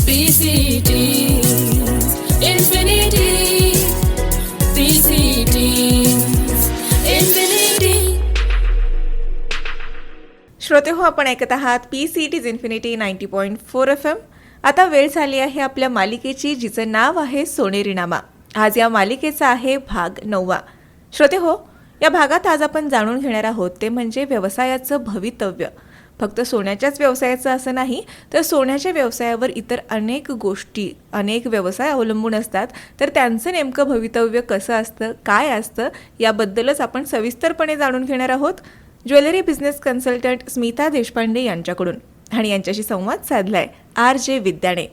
PCT Infinity PCT Infinity. श्रोते हो, आपण ऐकत आहात PCT इन्फिनिटी 90.4 FM. आता वेळ झाली आहे आपल्या मालिकेची, जिचं नाव आहे सोनेरी नामा. आज या मालिकेचा आहे भाग 9. श्रोते हो, या भागात आज आपण जाणून घेणार आहोत ते म्हणजे व्यवसायाचं भवितव्य. फक्त सोन्याच्याच व्यवसायाचं असं नाही, तर सोन्याच्या व्यवसायावर इतर अनेक गोष्टी, अनेक व्यवसाय अवलंबून असतात. तर त्यांचं नेमकं भवितव्य कसं असतं, काय असतं, याबद्दलच आपण सविस्तरपणे जाणून घेणार आहोत jewellery business consultant Smita Deshpande यांच्याकडून. आणि यांच्याशी संवाद साधलाय RJ विद्याने.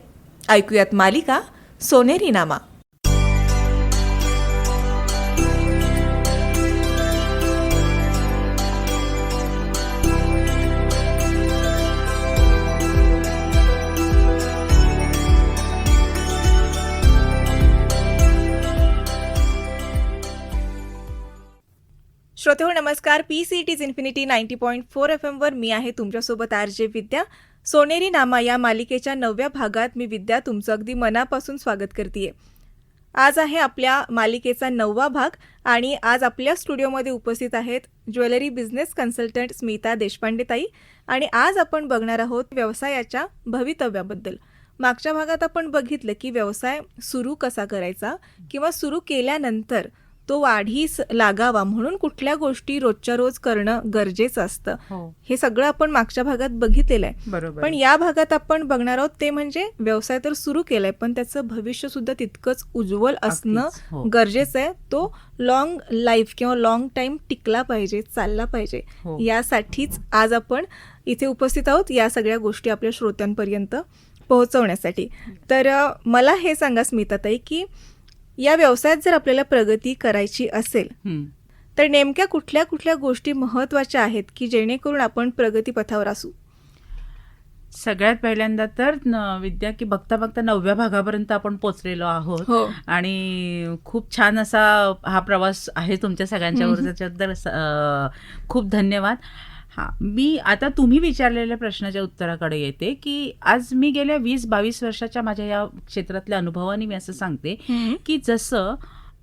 ऐकूयात मालिका सोनेरी नामा. श्रोते हो, नमस्कार. PCT इन्फिनिटी 90.4 FM वर मी आहे तुमच्यासोबत RJ विद्या. सोनेरी नामा या मालिकेच्या 9व्या भागात मी विद्या तुमचं अगदी मनापासून स्वागत करते. आज आहे आपल्या मालिकेचा 9वा भाग आणि आज आपल्या स्टुडिओमध्ये उपस्थित आहेत jewellery business consultant Smita Deshpande ताई. आणि आज आपण बघणार आहोत व्यवसायाच्या भवितव्याबद्दल. मागच्या भागात आपण बघितलं की व्यवसाय सुरू कसा करायचा किंवा सुरू केल्यानंतर तो वाढीस लागावा म्हणून कुठल्या गोष्टी रोजच्या रोज करणं गरजेचं असतं. हे सगळं आपण मागच्या भागात बघितलेलं आहे. बरोबर. पण या भागात आपण बघणार आहोत ते म्हणजे व्यवसाय तर सुरू केलाय, पण त्याचं भविष्य सुद्धा तितकंच उज्ज्वल असणं गरजेचं आहे. तो लॉंग लाईफ किंवा लॉंग टाइम टिकला पाहिजे, चालला पाहिजे. यासाठीच आज आपण इथे उपस्थित आहोत, या सगळ्या गोष्टी आपल्या श्रोत्यांपर्यंत पोहोचवण्यासाठी. तर मला हे सांगा स्मिताताई की या व्यवसायात जर आपल्याला प्रगती करायची असेल तर नेमक्या कुठल्या कुठल्या गोष्टी महत्वाच्या आहेत की जेणेकरून आपण प्रगतीपथावर असू? सगळ्यात पहिल्यांदा तर विद्या की बघता बघता 9व्या भागापर्यंत आपण पोहोचलेलो आहोत. आणि खूप छान असा हा प्रवास आहे तुमच्या सगळ्यांच्यावर, त्याच्याबद्दल खूप धन्यवाद. मी आता तुम्ही विचारलेल्या प्रश्नाच्या उत्तराकडे येते की आज मी गेल्या 20-22 वर्षाच्या माझ्या या क्षेत्रातल्या अनुभवाने मी असं सांगते की जसं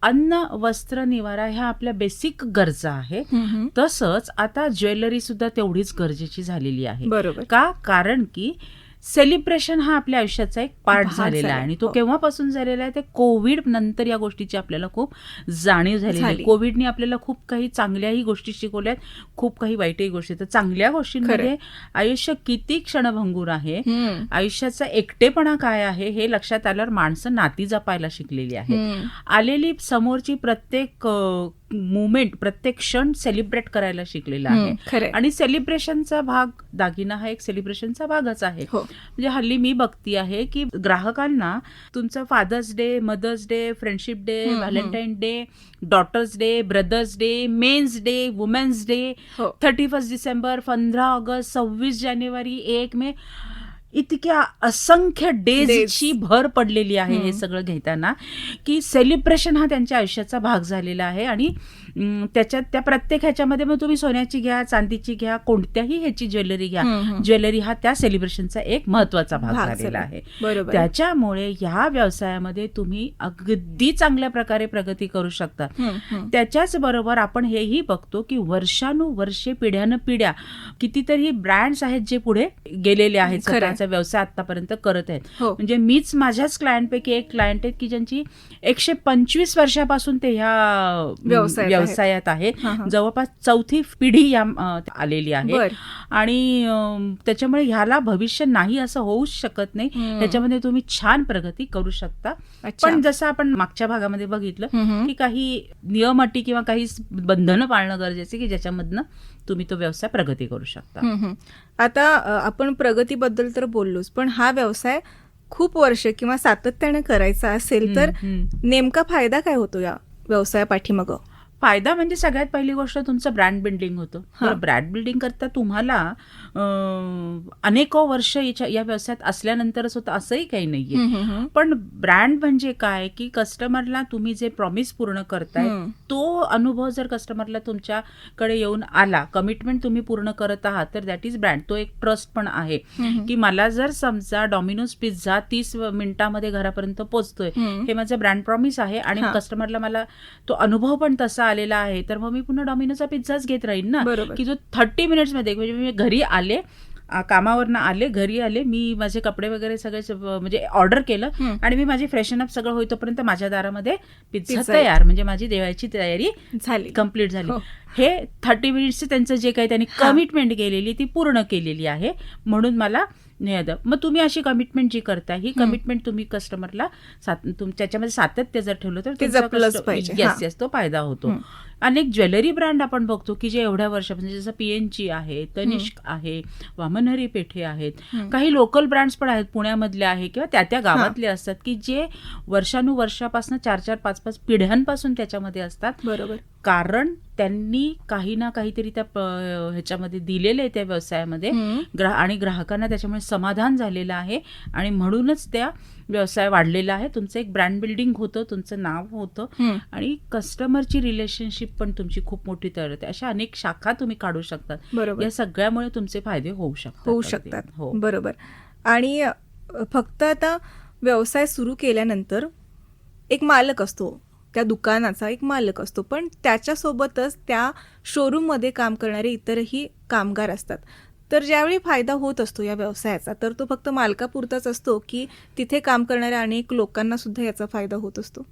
अन्न, वस्त्र, निवारा ह्या आपल्या बेसिक गरजा आहेत, तसंच आता ज्वेलरी सुद्धा तेवढीच गरजेची झालेली आहे. बरोबर. का? कारण की सेलिब्रेशन हा आपल्या आयुष्याचा एक पार्ट झालेला आहे आणि तो केव्हापासून झालेला आहे, ते कोविड नंतर या गोष्टीची आपल्याला खूप जाणीव झालेली आहे. कोविडने आपल्याला खूप काही चांगल्याही गोष्टी शिकवल्यात, खूप काही वाईटही गोष्टी. तर चांगल्या गोष्टींमध्ये आयुष्य किती क्षणभंगूर आहे, आयुष्याचा एकटेपणा काय आहे हे लक्षात आल्यावर माणसं नाती जपायला शिकलेली आहे. आलेली समोरची प्रत्येक मुवमेंट, प्रत्येक क्षण सेलिब्रेट करायला शिकलेला आहे. आणि सेलिब्रेशनचा भाग, दागिना हा एक सेलिब्रेशनचा भागच आहे. म्हणजे हल्ली मी बघती आहे की ग्राहकांना तुमचा Father's Day, Mother's Day, Friendship Day, Valentine's Day, Daughter's Day, Brother's Day, Men's Day, Women's Day, 31 डिसेंबर, 15 ऑगस्ट, 26 जानेवारी, 1 मे, इतक्या असंख्य डेजची भर पडलेली आहे हे सगळं घेताना की सेलिब्रेशन हा त्यांच्या आयुष्याचा भाग झालेला आहे. आणि त्याच्यात त्या प्रत्येक ह्याच्यामध्ये मग तुम्ही सोन्याची घ्या, चांदीची घ्या, कोणत्याही ह्याची ज्वेलरी घ्या, ज्वेलरी हा त्या सेलिब्रेशनचा एक महत्वाचा भाग झालेला आहे. त्याच्यामुळे ह्या व्यवसायामध्ये तुम्ही अगदी चांगल्या प्रकारे प्रगती करू शकता. त्याच्याच बरोबर आपण हेही बघतो की वर्षानुवर्षे, पिढ्यानपिढ्या कितीतरी ब्रँड्स आहेत जे पुढे गेलेले आहेत, स्वतःचा व्यवसाय आतापर्यंत करत आहेत. म्हणजे मीच माझ्याच क्लायंटपैकी एक क्लायंट आहेत की ज्यांची 125 वर्षापासून ते ह्या व्यवसायात आहे. जवळपास 4थी पिढी या आलेली आहे. आणि त्याच्यामुळे ह्याला भविष्य नाही असं होऊच शकत नाही. त्याच्यामध्ये तुम्ही छान प्रगती करू शकता. पण जसं आपण मागच्या भागामध्ये बघितलं की काही नियम अटी किंवा काही बंधनं पाळणं गरजेचं की ज्याच्यामधनं तुम्ही तो व्यवसाय प्रगती करू शकता. आता आपण प्रगतीबद्दल तर बोललोच, पण हा व्यवसाय खूप वर्ष किंवा सातत्याने करायचा असेल तर नेमका फायदा काय होतो या व्यवसाया पाठीमागं? फायदा म्हणजे सगळ्यात पहिली गोष्ट तुमचं ब्रँड बिल्डिंग होतं. ब्रँड बिल्डिंग करता तुम्हाला अनेको वर्ष या व्यवसायात असल्यानंतरच होतं असंही काही नाहीये. पण ब्रँड म्हणजे काय की कस्टमरला तुम्ही जे प्रॉमिस पूर्ण करताय तो अनुभव जर कस्टमरला तुमच्याकडे येऊन आला, कमिटमेंट तुम्ही पूर्ण करत आहात, तर दॅट इज ब्रँड. तो एक ट्रस्ट पण आहे की मला जर समजा डॉमिनोज पिझ्झा 30 मिनिटांमध्ये घरापर्यंत पोहोचतोय, हे माझं ब्रँड प्रॉमिस आहे आणि कस्टमरला मला तो अनुभव पण तसा आलेला आहे, तर मग मी पुन्हा डॉमिनोजचा पिझ्झाच घेत राहीन ना. की जो 30 मिनिट्समध्ये म्हणजे मी घरी आले, कामावरनं आले, घरी आले, मी माझे कपडे वगैरे सगळे म्हणजे ऑर्डर केलं आणि मी माझी फ्रेशन अप सगळं होईतोपर्यंत माझ्या दारामध्ये पिझ्झा तयार, म्हणजे माझी देवाची तयारी झाली, कम्प्लीट झाली. हे 30 मिनिट्सचे त्यांचं जे काही त्यांनी कमिटमेंट केलेली ती पूर्ण केलेली आहे, म्हणून मला मग तुम्ही अशी कमिटमेंट जी करताय, ही कमिटमेंट तुम्ही कस्टमरला त्याच्यामध्ये सातत्य जर ठेवलं तर येस तो फायदा होतो. अनेक ज्वेलरी ब्रँड आपण बघतो की जे एवढ्या वर्ष म्हणजे जसं PNG आहे, तनिष्क आहे, वामनहरी पेठे आहेत, काही लोकल ब्रँड्स पण आहेत पुण्यामधले आहे किंवा त्या गावातले असतात की जे वर्षानुवर्षापासून 4-4, 5-5 पिढ्यांपासून त्याच्यामध्ये असतात. बरोबर. कारण त्यांनी काही ना काहीतरी त्या ह्याच्यामध्ये दिलेलं आहे त्या व्यवसायामध्ये, आणि ग्राहकांना त्याच्यामुळे समाधान झालेलं आहे आणि म्हणूनच त्या व्यवसाय वाढलेला आहे. तुमचं एक ब्रँड बिल्डिंग होतं, तुमचं नाव होतं आणि कस्टमरची रिलेशनशिप पण तुमची खूप मोठी तयार होते. अशा अनेक शाखा तुम्ही काढू शकतात. बरोबर. या सगळ्यामुळे तुमचे फायदे होऊ शकतात. हो, बरोबर. आणि फक्त आता व्यवसाय सुरू केल्यानंतर एक मालक असतो, त्या दुकानाचा एक मालक असतो, पण त्याच्यासोबतच त्या शोरूममध्ये काम करणारे इतरही कामगार असतात. तर ज्यावेळी फायदा होत असतो या व्यवसायाचा, तर तो फक्त मालकापुरताच असतो की तिथे काम करणाऱ्या अनेक लोकांना सुद्धा याचा फायदा होत असतो?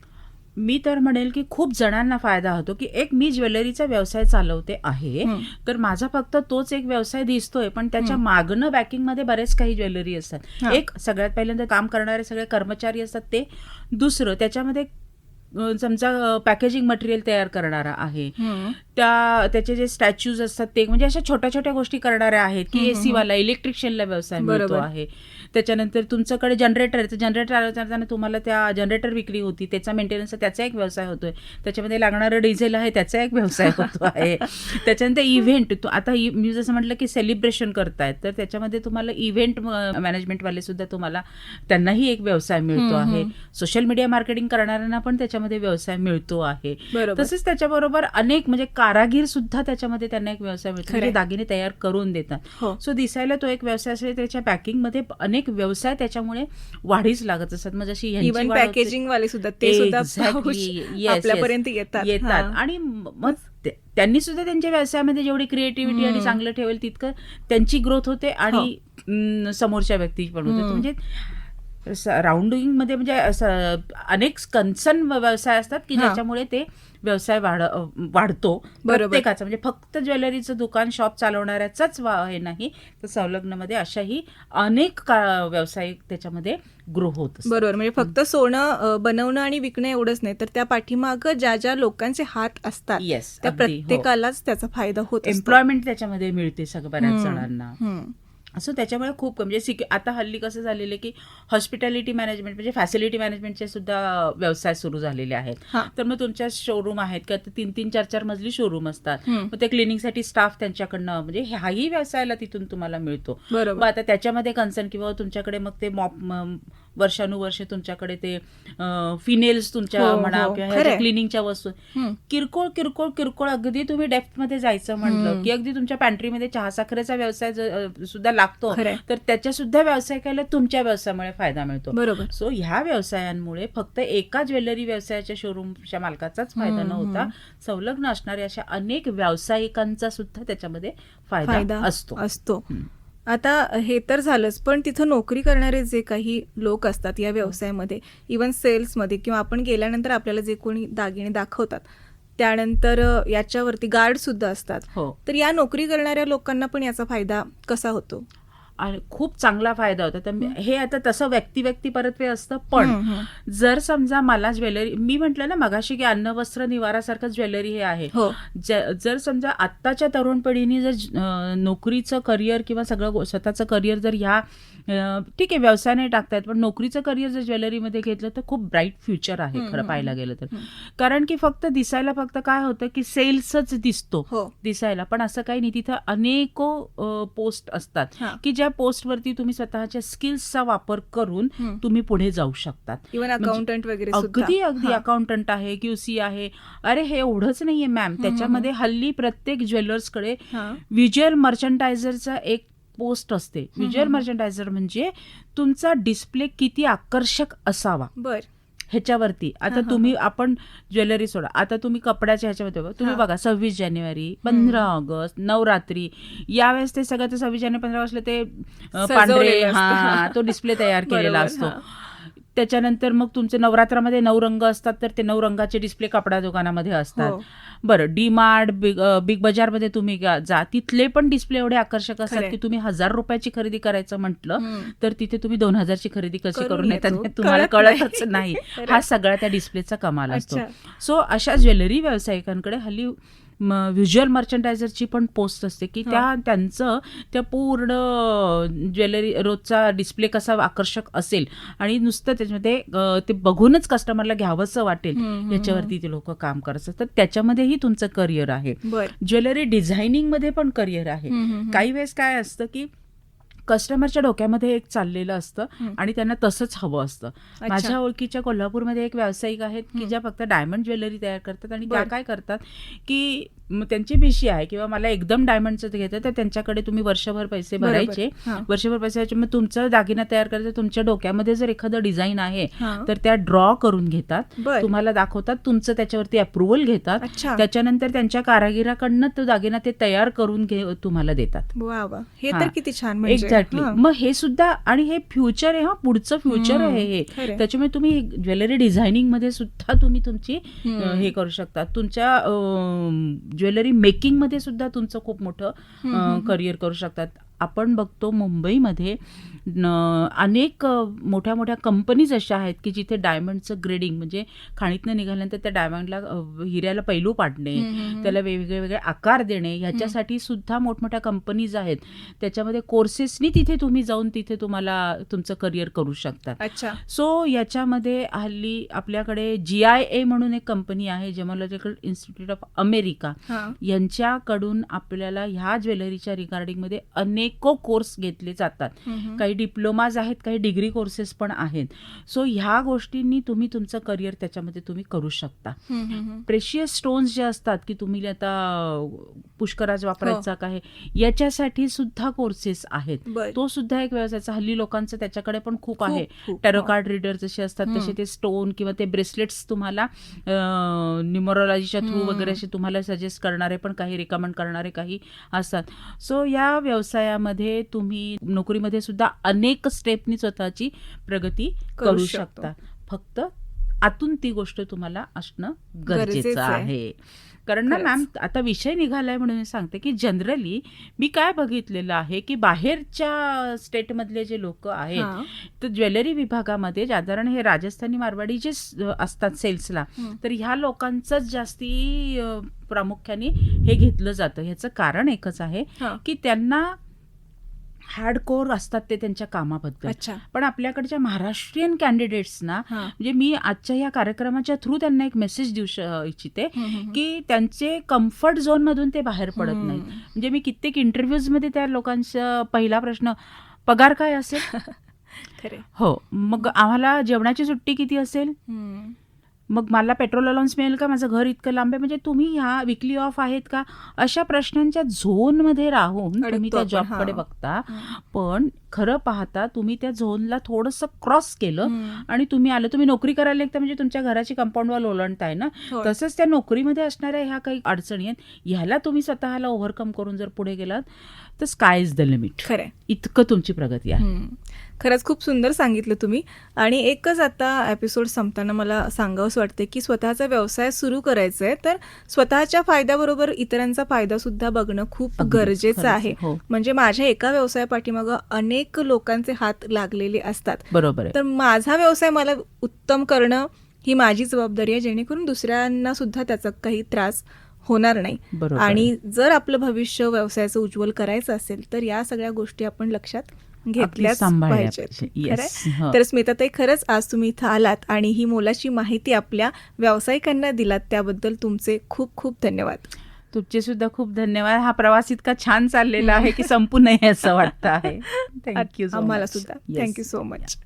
मी तर म्हणेल की खूप जणांना फायदा होतो. की एक मी ज्वेलरीचा व्यवसाय चालवते आहे, तर माझा फक्त तोच एक व्यवसाय दिसतोय, पण त्याच्या मागणं बॅकिंगमध्ये बरेच काही ज्वेलरी असतात. एक सगळ्यात पहिल्यांदा काम करणारे सगळे कर्मचारी असतात ते. दुसरं त्याच्यामध्ये समजा पॅकेजिंग मटेरियल तयार करणारा आहे, त्याचे जे स्टॅच्यूज असतात ते, म्हणजे अशा छोट्या छोट्या गोष्टी करणाऱ्या आहेत की AC वाला, इलेक्ट्रिशियनला व्यवसाय मिळतो आहे. त्याच्यानंतर तुमच्याकडे जनरेटर आहे, तर जनरेटर चालताना तुम्हाला त्या जनरेटर विक्री होती, त्याचा मेंटेनन्स, त्याचा एक व्यवसाय होतोय. त्याच्यामध्ये लागणारं डिझेल आहे, त्याचा एक व्यवसाय होतो आहे. त्याच्यानंतर इव्हेंट, आता मी जसं म्हटलं की सेलिब्रेशन करतायत, तर त्याच्यामध्ये तुम्हाला इव्हेंट मॅनेजमेंटवाले सुद्धा तुम्हाला त्यांनाही एक व्यवसाय मिळतो आहे. सोशल मीडिया मार्केटिंग करणाऱ्यांना पण त्याच्यामध्ये व्यवसाय मिळतो आहे. तसेच त्याच्याबरोबर अनेक म्हणजे कारागीर सुद्धा त्याच्यामध्ये त्यांना एक व्यवसाय मिळतो, म्हणजे दागिने तयार करून देतात. सो दिसायला तो एक व्यवसाय असेल, त्याच्या पॅकिंगमध्ये अनेक व्यवसाय त्याच्यामुळे वाढीच लागत असतात. म्हणजे अशी पॅकेजिंग वाले सुद्धा ते सुद्धा आपल्यापर्यंत येतात आणि मग त्यांनी सुद्धा त्यांच्या व्यवसायामध्ये जेवढी क्रिएटिव्हिटी आणि चांगलं ठेवेल तितकं त्यांची ग्रोथ होते आणि समोरच्या व्यक्ती पण होते. म्हणजे राऊंडिंग मध्ये म्हणजे अनेक कन्सर्न व्यवसाय असतात की ज्याच्यामुळे ते व्यवसाय वाढतो प्रत्येकाचा. म्हणजे फक्त ज्वेलरीचं दुकान, शॉप चालवणाऱ्याचाच हे नाही, तर संलग्नमध्ये अशाही अनेक व्यवसाय त्याच्यामध्ये ग्रो होत असतात. बरोबर. म्हणजे फक्त सोनं बनवणं आणि विकणं एवढंच नाही, तर त्या पाठीमागं ज्या ज्या लोकांचे हात असतात त्या प्रत्येकालाच त्याचा फायदा होतो. एम्प्लॉयमेंट त्याच्यामध्ये मिळते सगळ्या बऱ्याच जणांना. असं त्याच्यामुळे खूप म्हणजे आता हल्ली कसं झालेलं आहे की हॉस्पिटॅलिटी मॅनेजमेंट म्हणजे फॅसिलिटी मॅनेजमेंटचे सुद्धा व्यवसाय सुरू झालेले आहेत. तर मग तुमच्या शोरूम आहेत किंवा 3-3, 4-4 मजली शोरूम असतात, मग ते क्लिनिंगसाठी स्टाफ त्यांच्याकडनं, म्हणजे हाही व्यवसायाला तिथून तुम्हाला मिळतो. मग आता त्याच्यामध्ये कन्सर्न किंवा तुमच्याकडे मग ते वर्षानुवर्ष तुमच्याकडे ते फिनेल्स तुमच्या म्हणा किंवा क्लिनिंगच्या वस्तू, किरकोळ किरकोळ किरकोळ अगदी तुम्ही डेप्थ मध्ये जायचं म्हटलं की अगदी तुमच्या पॅन्ट्रीमध्ये चहा साखरेचा व्यवसाय सुद्धा लागतो, तर त्याच्या सुद्धा व्यवसायाला तुमच्या व्यवसायामुळे फायदा मिळतो. बरोबर. सो ह्या व्यवसायांमुळे फक्त एका ज्वेलरी व्यवसायाच्या शोरूमच्या मालकाचाच फायदा न होता संलग्न असणाऱ्या अशा अनेक व्यावसायिकांचा सुद्धा त्याच्यामध्ये फायदा असतो. आता हे तर झालंच, पण तिथं नोकरी करणारे जे काही लोक असतात या व्यवसायामध्ये, इव्हन सेल्समध्ये किंवा आपण गेल्यानंतर आपल्याला जे कोणी दागिने दाखवतात, त्यानंतर याच्यावरती गार्ड सुद्धा असतात, तर या नोकरी करणाऱ्या लोकांना पण याचा फायदा कसा होतो? खूप चांगला फायदा होता. तर हे आता तसं व्यक्ती परत्वे असतं, पण जर समजा मला ज्वेलरी, मी म्हटलं ना मगाशी की अन्न वस्त्र निवारासारखं ज्वेलरी हे आहे, जर समजा आत्ताच्या तरुण पिढीने जर नोकरीचं करिअर किंवा सगळं स्वतःचं करिअर जर ह्या ठीक आहे व्यवसाय नाही टाकतायत, पण नोकरीचं करिअर जर ज्वेलरीमध्ये घेतलं तर खूप ब्राईट फ्युचर आहे खरं पाहायला गेलं तर. कारण की फक्त दिसायला फक्त काय होतं की सेल्सच दिसतो दिसायला, पण असं काही नाही. तिथं अनेको पोस्ट असतात की ज्या पोस्टवरती तुम्ही स्वतःच्या स्किल्सचा वापर करून तुम्ही पुढे जाऊ शकतात. इव्हन अकाउंटंट वगैरे अगदी अकाउंटंट आहे, QC आहे. अरे हे एवढंच नाहीये मॅम, त्याच्यामध्ये हल्ली प्रत्येक ज्वेलर्सकडे व्हिज्युअल मर्चंटायझरचा एक पोस्ट असते. व्हिज्युअल मर्चंटायझर म्हणजे तुमचा डिस्प्ले किती आकर्षक असावा ह्याच्यावरती. आता तुम्ही आपण ज्वेलरी सोडा, आता तुम्ही कपड्याच्या ह्याच्यामध्ये तुम्ही बघा 26 जानेवारी 15 ऑगस्ट नवरात्री यावेळेस ते सगळं 26 जानेवारी 15 ऑगस्टला ते पांढरे तो डिस्प्ले तयार केलेला असतो. त्याच्यानंतर मग तुमचे नवरात्रामध्ये 9 रंग असतात, तर ते 9 रंगाचे डिस्प्ले कपडा दुकानामध्ये असतात. बरं, डीमार्ट बिग बाजारमध्ये तुम्ही जा, तिथले पण डिस्प्ले एवढे आकर्षक असतात की तुम्ही 1000 रुपयाची खरेदी करायचं म्हटलं तर तिथे तुम्ही 2000 ची खरेदी कशी करून येतात तुम्हाला कळतच नाही. हा सगळा त्या डिस्प्लेचा कमाल असतो. सो अशा ज्वेलरी व्यावसायिकांकडे हल्ली व्हिज्युअल मर्चंटायझरची पण पोस्ट असते की त्यांचं त्या पूर्ण ज्वेलरी रोजचा डिस्प्ले कसा आकर्षक असेल आणि नुसतं त्याच्यामध्ये ते बघूनच कस्टमरला घ्यावंसं वाटेल याच्यावरती ते लोक काम करत असतात. त्याच्यामध्येही तुमचं करिअर आहे. ज्वेलरी डिझायनिंग मध्ये पण करिअर आहे. काही वेळेस काय असतं की कस्टमरच्या डोक्यामध्ये एक चाललेलं असतं आणि त्यांना तसंच हवं असतं. माझ्या ओळखीच्या कोल्हापूरमध्ये एक व्यावसायिक आहेत की ज्या फक्त डायमंड ज्वेलरी तयार करतात आणि त्या काय करतात की त्यांची भिशी आहे किंवा मला एकदम डायमंडचं घ्यायचं, तर त्यांच्याकडे तुम्ही वर्षभर पैसे भरायचे, वर्षभर पैसे मग तुमचं दागिना तयार करायचं. तुमच्या डोक्यामध्ये जर एखादं डिझाईन आहे तर त्या ड्रॉ करून घेतात, तुम्हाला दाखवतात, तुमचं त्याच्यावरती अप्रुव्हल घेतात, त्याच्यानंतर त्यांच्या कारागिराकडनं तो दागिना ते तयार करून तुम्हाला देतात. हे तर किती छान. एक्झॅक्टली. मग हे सुद्धा आणि हे फ्युचर आहे, पुढचं फ्युचर आहे हे. त्याच्यामुळे तुम्ही ज्वेलरी डिझायनिंग मध्ये सुद्धा तुम्ही तुमची हे करू शकता. तुमच्या ज्वेलरी मेकिंग मध्ये सुद्धा तुमचं खूप मोठं करिअर करू शकतात. आपण बघतो मुंबईमध्ये अनेक मोठ्या मोठ्या कंपनीज अशा आहेत की जिथे डायमंडचं ग्रेडिंग म्हणजे खाणीतनं निघाल्यानंतर त्या डायमंडला हिऱ्याला पैलू पाडणे, त्याला वेगवेगळे आकार देणे, ह्याच्यासाठी सुद्धा मोठमोठ्या कंपनीज आहेत. त्याच्यामध्ये कोर्सेसनी तिथे तुम्ही जाऊन तिथे तुम्हाला तुमचं करिअर करू शकतात. सो याच्यामध्ये हल्ली आपल्याकडे GIA म्हणून एक कंपनी आहे, जेमोलॉजिकल इन्स्टिट्यूट ऑफ अमेरिका, यांच्याकडून आपल्याला ह्या ज्वेलरीच्या रिगार्डिंग मध्ये अनेको कोर्स घेतले जातात. काही डिप्लोमाज आहेत, काही डिग्री कोर्सेस पण आहेत. सो ह्या गोष्टींनी तुम्ही तुमचं करिअर त्याच्यामध्ये तुम्ही करू शकता. प्रेशियस स्टोन्स जे असतात की तुम्ही आता पुष्कराज वापरायचा काय, याच्यासाठी सुद्धा कोर्सेस आहेत. तो सुद्धा एक व्यवसायाचा हल्ली लोकांचं त्याच्याकडे पण खूप आहे. टॅरो कार्ड रीडर जसे असतात तसे ते स्टोन किंवा ते ब्रेसलेट्स तुम्हाला न्यूमरोलॉजीच्या थ्रू वगैरे असे तुम्हाला सजेस्ट करणारे पण काही, रिकमेंड करणारे काही असतात. सो या व्यवसायामध्ये तुम्ही नोकरीमध्ये सुद्धा अनेक स्टेपनी स्वतःची प्रगती करू शकता. फक्त आतून ती गोष्ट तुम्हाला असणं गरजेचं आहे. कारण ना मॅम, आता विषय निघालाय म्हणून मी सांगते की जनरली मी काय बघितलेलं आहे की बाहेरच्या स्टेटमधले जे लोक आहेत तर ज्वेलरी विभागामध्ये साधारण हे राजस्थानी मारवाडी जे असतात सेल्सला, तर ह्या लोकांचंच जास्ती प्रामुख्याने हे घेतलं जातं. ह्याचं कारण एकच आहे की त्यांना हार्डकोर असतात ते त्यांच्या कामाबद्दल. पण आपल्याकडच्या महाराष्ट्रीयन कॅन्डिडेट्सना म्हणजे मी आजच्या या कार्यक्रमाच्या थ्रू त्यांना एक मेसेज देऊ इच्छिते की त्यांचे कम्फर्ट झोन मधून ते बाहेर पडत नाही. म्हणजे मी कित्येक इंटरव्ह्यूज मध्ये त्या लोकांचा पहिला प्रश्न, पगार काय असेल? हो. मग आम्हाला जेवणाची सुट्टी किती असेल? मग मला पेट्रोल अलाउन्स मिळेल का? माझं घर इतकं लांब आहे. म्हणजे तुम्ही ह्या विकली ऑफ आहेत का? अशा प्रश्नांच्या झोनमध्ये राहून तुम्ही त्या जॉबकडे बघता. पण खरं पाहता तुम्ही त्या झोनला थोडंसं क्रॉस केलं आणि तुम्ही आलं, तुम्ही नोकरी करायला लागता म्हणजे तुमच्या घराची कंपाऊंड वॉल ओलांडताय ना. तसंच त्या नोकरीमध्ये असणाऱ्या ह्या काही अडचणी आहेत, ह्याला तुम्ही स्वतःला ओव्हरकम करून जर पुढे गेलात तर स्काय इज द लिमिट. खरं, इतकं तुमची प्रगती आहे. खरंच खूप सुंदर सांगितलं तुम्ही. आणि एकच आता एपिसोड संपताना मला सांगावंसं वाटते की स्वतःचा व्यवसाय सुरू करायचा आहे तर स्वतःच्या फायद्याबरोबर इतरांचा फायदा सुद्धा बघणं खूप गरजेचं आहे. म्हणजे माझ्या एका व्यवसायापाठीमागं अनेक लोकांचे हात लागलेले असतात. बरोबर. तर माझा व्यवसाय मला उत्तम करणं ही माझी जबाबदारी आहे, जेणेकरून दुसऱ्यांना सुद्धा त्याचा काही त्रास होणार नाही. आणि जर आपलं भविष्य व्यवसायाचं उज्ज्वल करायचं असेल तर या सगळ्या गोष्टी आपण लक्षात घेतल्याच सांभाळल्या पाहिजेत. पाहिजे. खरंय? Yes. हो. तर स्मिताताई, खरंच आज तुम्ही इथं आलात आणि ही मोलाची माहिती आपल्या व्यावसायिकांना दिलात, त्याबद्दल तुमचे खूप खूप धन्यवाद. तुमचे सुद्धा खूप धन्यवाद. हा प्रवास इतका छान चाललेला आहे की संपू नये असं वाटतं आहे. थँक्यू सो आम्हाला मच. सुद्धा Yes. Thank you so much.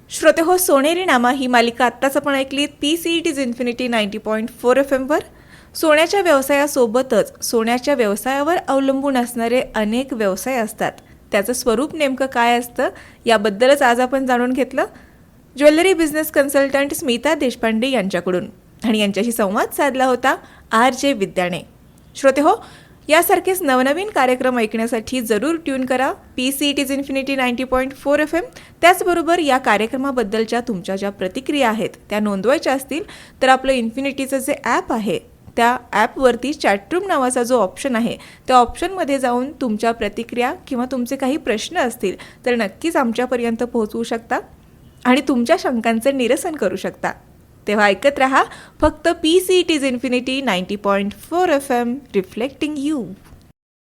श्रोते हो, सोनेरी नामा ही मालिका आत्ताच आपण ऐकलीत PCET's इन्फिनिटी 90.4 FM वर. सोन्याच्या व्यवसायासोबतच सोन्याच्या व्यवसायावर अवलंबून असणारे अनेक व्यवसाय असतात. त्याचं स्वरूप नेमकं काय असतं याबद्दलच आज आपण जाणून घेतलं jewellery business consultant Smita Deshpande यांच्याकडून, आणि यांच्याशी संवाद साधला होता RJ विद्याने. श्रोते हो, यासारखेच नवनवीन कार्यक्रम ऐकण्यासाठी जरूर ट्यून करा PCET's इन्फिनिटी 90.4 FM. त्याचबरोबर या कार्यक्रमाबद्दलच्या तुमच्या ज्या प्रतिक्रिया आहेत त्या नोंदवायच्या असतील तर आपलं इन्फिनिटीचं जे ॲप आहे त्या ॲपवरती चॅटरूम नावाचा जो ऑप्शन आहे त्या ऑप्शनमध्ये जाऊन तुमच्या प्रतिक्रिया किंवा तुमचे काही प्रश्न असतील तर नक्कीच आमच्यापर्यंत पोहोचवू शकता आणि तुमच्या शंकांचं निरसन करू शकता. तेव्हा ऐकत रहा फक्त PCET's infinity 90.4 FM, reflecting you.